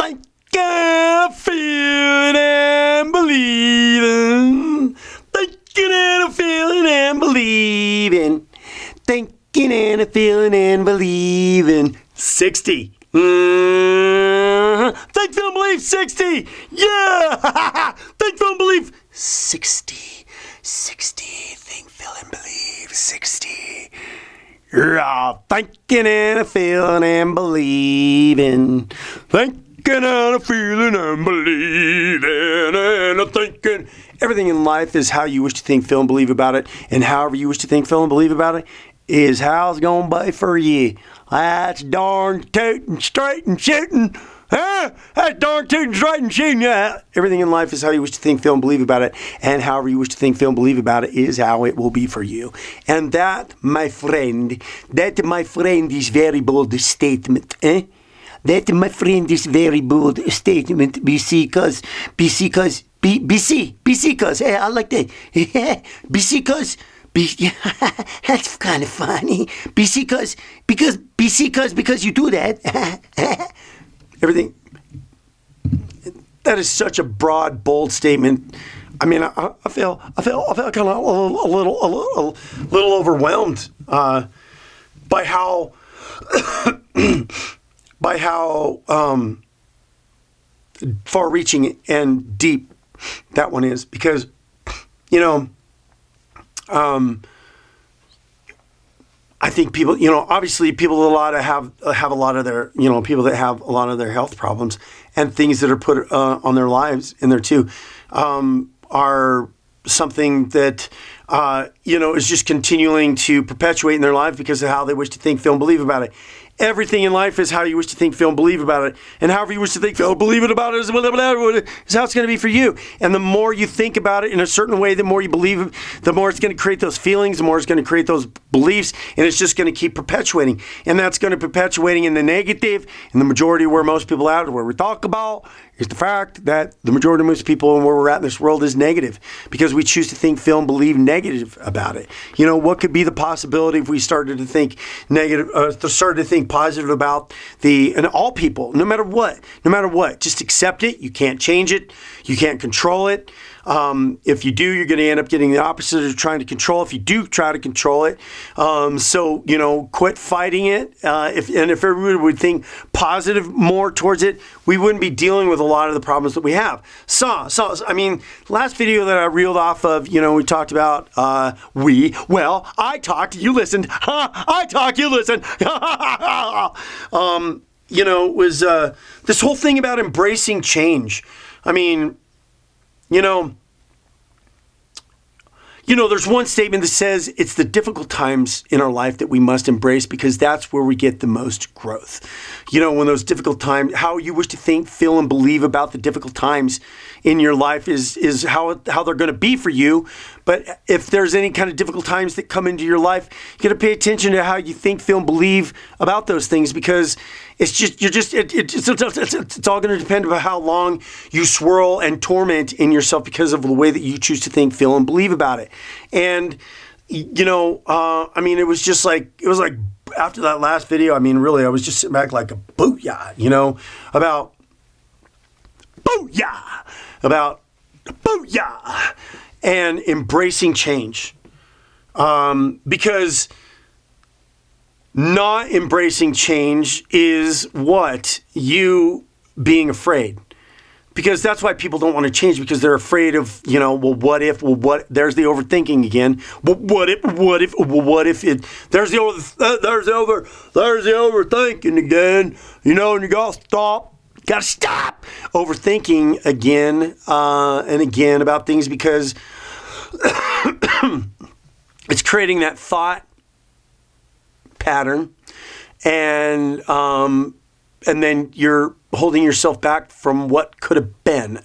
Thinking, feeling, and believing. Thinking and feeling and believing. Thinking and feeling and believing. 60. Think, feel, and believe. 60. Yeah. Think, feel, and believe. 60. 60. Think, feel, and believe. 60. Yeah. Thinking and feeling and believing. Thinking and feeling and believing and thinking. Everything in life is how you wish to think, feel, and believe about it. And however you wish to think, feel, and believe about it is how it's going to be for you. That's darn tootin' straight and shooting. Huh? That's darn tootin' straight and shooting. Yeah. Everything in life is how you wish to think, feel, and believe about it. And however you wish to think, feel, and believe about it is how it will be for you. And that, my friend, is very bold statement. That, my friend, is very bold statement. Because, hey, I like that. Because, that's kind of funny. Because you do that. Everything. That is such a broad, bold statement. I mean, I feel kind of a little overwhelmed by how far-reaching and deep that one is, because I think people, obviously people have a lot of their, people that have a lot of their health problems and things that are put on their lives in there too, are something that, is just continuing to perpetuate in their lives because of how they wish to think, feel, and believe about it. Everything in life is how you wish to think, feel, and believe about it. And however you wish to think, feel, and believe it about it is how it's going to be for you. And the more you think about it in a certain way, the more you believe it, the more it's going to create those feelings, the more it's going to create those beliefs, and it's just going to keep perpetuating. And that's going to perpetuating in the negative, and the majority of where most people are at, where we talk about, is the fact that the majority of most people and where we're at in this world is negative because we choose to think, feel, and believe negative about it. What could be the possibility if we started to think negative, started to think positive about and all people, no matter what, just accept it. You can't change it. You can't control it. If you do, you're going to end up getting the opposite of trying to control. If you do try to control it, quit fighting it. If everybody would think positive more towards it, we wouldn't be dealing with a lot of the problems that we have. Last video that I reeled off of, we talked about I talked, you listened. I talked, you listened. Was this whole thing about embracing change. There's one statement that says it's the difficult times in our life that we must embrace because that's where we get the most growth. When those difficult times, how you wish to think, feel, and believe about the difficult times in your life is how they're going to be for you. But if there's any kind of difficult times that come into your life, you got to pay attention to how you think, feel, and believe about those things because it's all going to depend on how long you swirl and torment in yourself because of the way that you choose to think, feel, and believe about it. And, it was like after that last video, really, I was just sitting back like a booyah, about booyah and embracing change. Because not embracing change is what? You being afraid. Because that's why people don't want to change, because they're afraid of, what if, there's the overthinking again. What if it, there's the overthinking again, and you gotta stop overthinking again and again about things because it's creating that thought pattern and then you're holding yourself back from what could have been.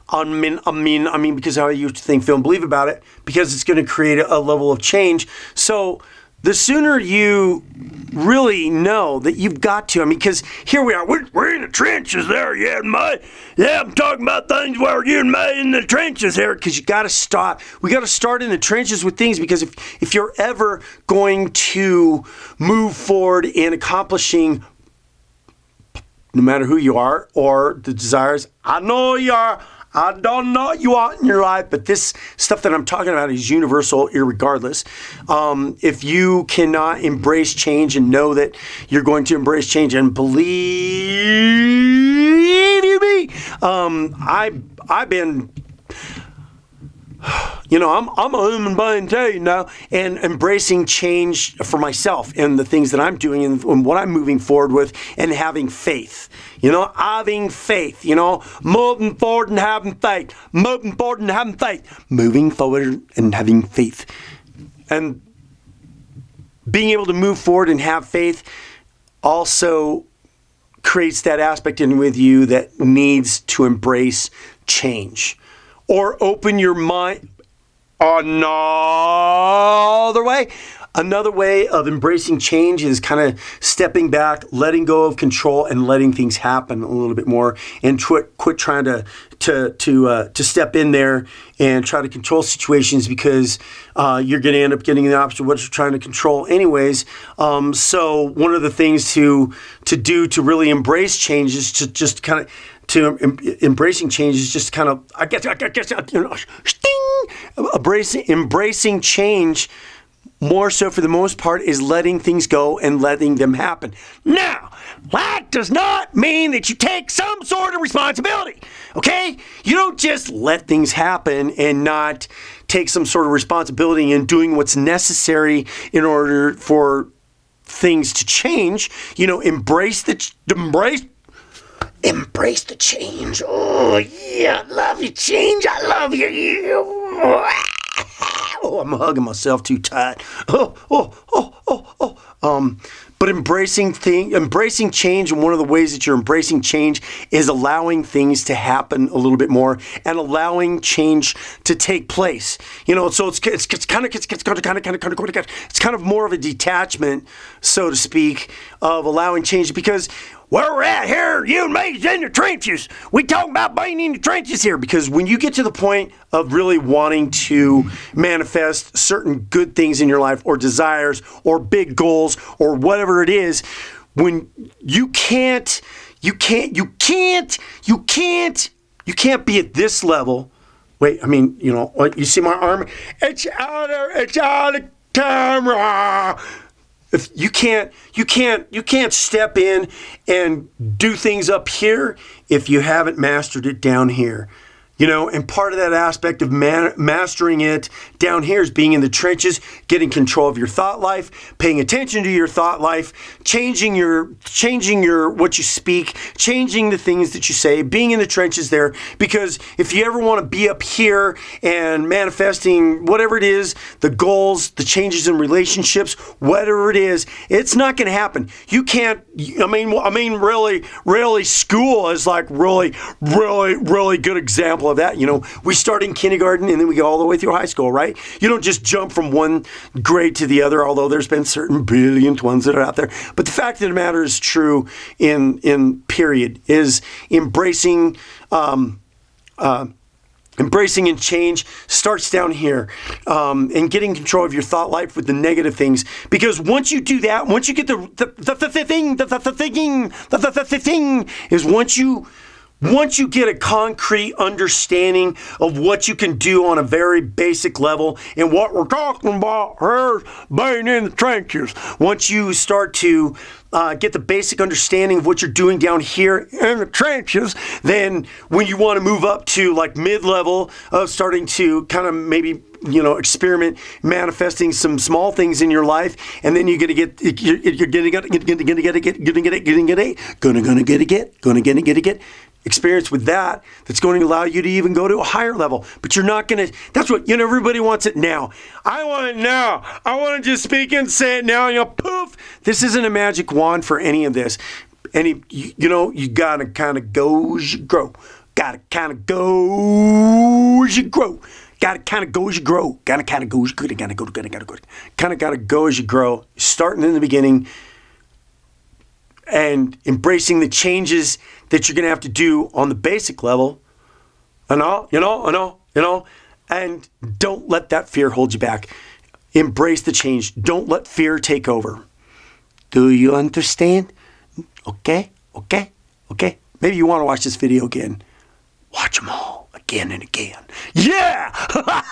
Because how you think, feel, and believe about it, because it's going to create a level of change. So the sooner you really know that you've got to, because here we are, we're in the trenches there, I'm talking about things where you and me in the trenches here, because you got to stop. We got to start in the trenches with things, because if you're ever going to move forward in accomplishing no matter who you are or the desires. I know you are. I don't know what you want in your life, but this stuff that I'm talking about is universal, irregardless. If you cannot embrace change and know that you're going to embrace change, and believe you me, I've been. I'm a human being too, and embracing change for myself and the things that I'm doing and what I'm moving forward with, and having faith. Having faith, moving forward and having faith, moving forward and having faith, moving forward and having faith. And being able to move forward and have faith also creates that aspect in with you that needs to embrace change. Or open your mind. Another way of embracing change is kind of stepping back, letting go of control, and letting things happen a little bit more, and quit trying to step in there and try to control situations, because you're going to end up getting the opposite of what you're trying to control anyways. So one of the things to do to really embrace change is to just kind of embracing change is just kind of, embracing change more so for the most part is letting things go and letting them happen. Now, that does not mean that you take some sort of responsibility, okay? You don't just let things happen and not take some sort of responsibility in doing what's necessary in order for things to change. Embrace the change. Oh, yeah, I love you, change. I love you. Oh, I'm hugging myself too tight. But embracing change, and one of the ways that you're embracing change is allowing things to happen a little bit more and allowing change to take place. So it's kind of more of a detachment, so to speak, of allowing change, because where we're at here, you and me, is in the trenches. We talking about being in the trenches here, because when you get to the point of really wanting to manifest certain good things in your life, or desires, or big goals, or whatever it is, when you can't be at this level. Wait, you see my arm? It's out of camera. If you can't step in and do things up here if you haven't mastered it down here. And part of that aspect of mastering it down here is being in the trenches, getting control of your thought life, paying attention to your thought life, changing your what you speak, changing the things that you say, being in the trenches there. Because if you ever want to be up here and manifesting whatever it is, the goals, the changes in relationships, whatever it is, it's not going to happen. You can't. Really, school is like really good example of that. We start in kindergarten and then we go all the way through high school, right? You don't just jump from one grade to the other, although there's been certain brilliant ones that are out there. But the fact of the matter is true in period is embracing and change starts down here, and getting control of your thought life with the negative things. Because once you do that, once you get once you get a concrete understanding of what you can do on a very basic level, and what we're talking about here is being in the trenches. Once you start to get the basic understanding of what you're doing down here in the trenches, then when you want to move up to like mid-level of starting to kind of maybe experiment manifesting some small things in your life, and then you're gonna get experience with that. That's going to allow you to even go to a higher level. But you're not gonna. That's what everybody wants it now. I want it now. I want to just speak and say it now. Poof. This isn't a magic wand for any of this. You gotta kind of go as you grow. Gotta kind of go as you grow. Gotta kind of go as you grow. Gotta kind of go as you good. Gotta go. Kind of gotta go as you grow. Starting in the beginning and embracing the changes that you're gonna have to do on the basic level. And don't let that fear hold you back. Embrace the change. Don't let fear take over. Do you understand? Okay. Okay? Maybe you want to watch this video again. Watch them all again and again. Yeah!